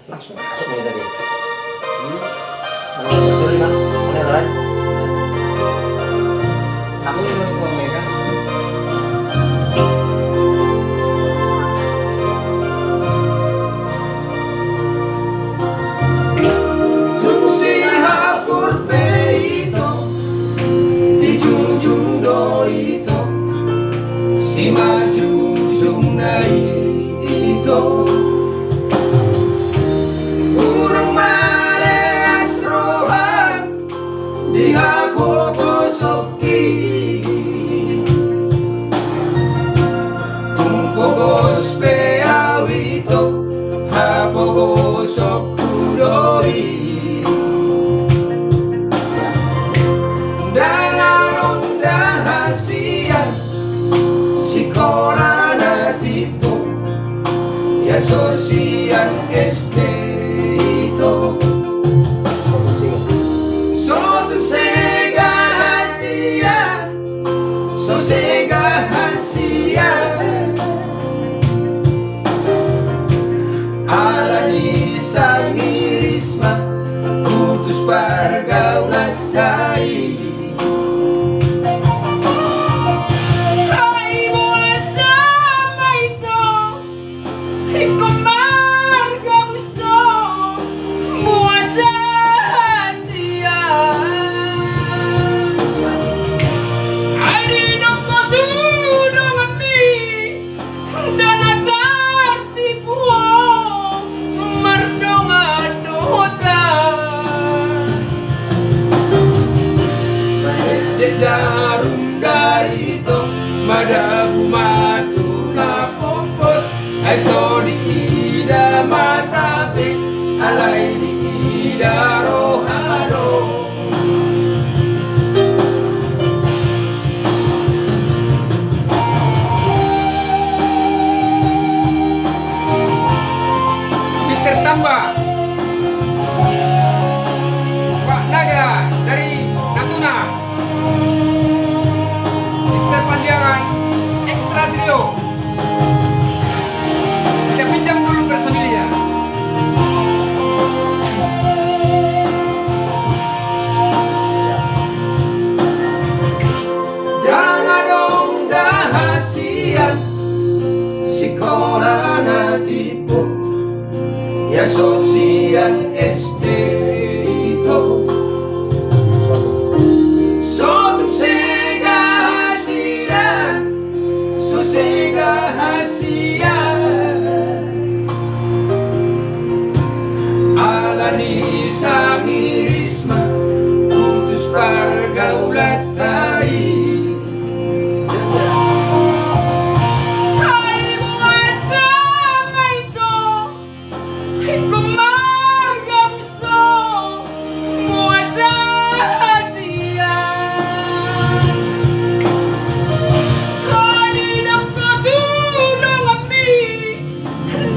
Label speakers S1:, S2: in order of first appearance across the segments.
S1: Langsung masuk nih tadi. Mana betul nih bang? Mana lain? Aku ini mau buang ya kan?
S2: Tungsi hapur peito di junjung do ito si maju jung nai ito urang males rohan di hapogosoki kumpogos peawito hapogosok kudoi ya sosial ito so tu sega hasia so sega hasia alani sang irisma putus pergaulan tai jarum dari to madabu matu na popot ay so di ida matape alay di ida rohado Mister Tamba Pak Naga dari Natuna Mister Pandiangan Ekstra Trio. Kita pinjam dulu personilnya. Jangan dong dahasian sekolah natipu ya sosial SD itu alani sang irisma putus pergaulan tai hai muasa maito hikumarga muso muasa hasia kali nakadu dongami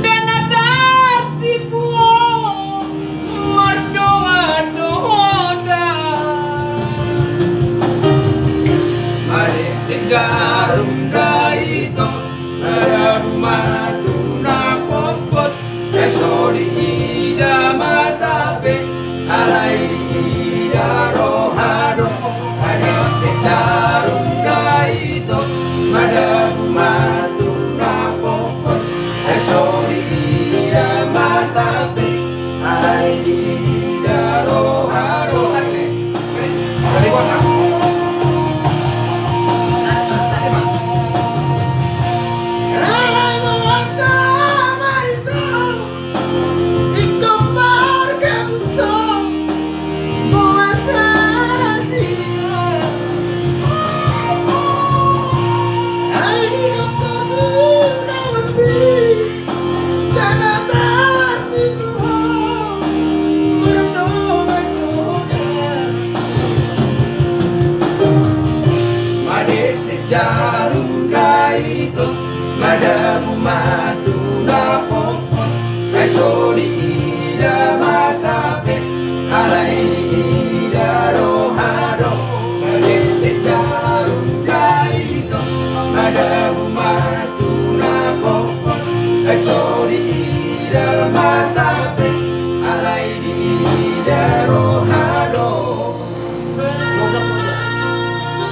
S2: dan atati puo jarum daito madabu matu na popot eso di ida matape alay di ida rohado ada jarum daito madabu matu na popot eso di ida matape alay di ida rohado dari kota jarum daito madabu matu na popot ay so di ida matape alay di ida rohado madete jarum daito madabu matu na popot ay so di ida matape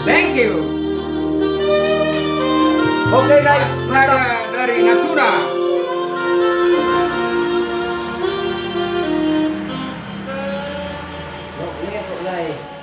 S2: Thank you.
S3: Oke guys, mantap.
S2: Waspada dari Natuna.
S1: Ini mulai.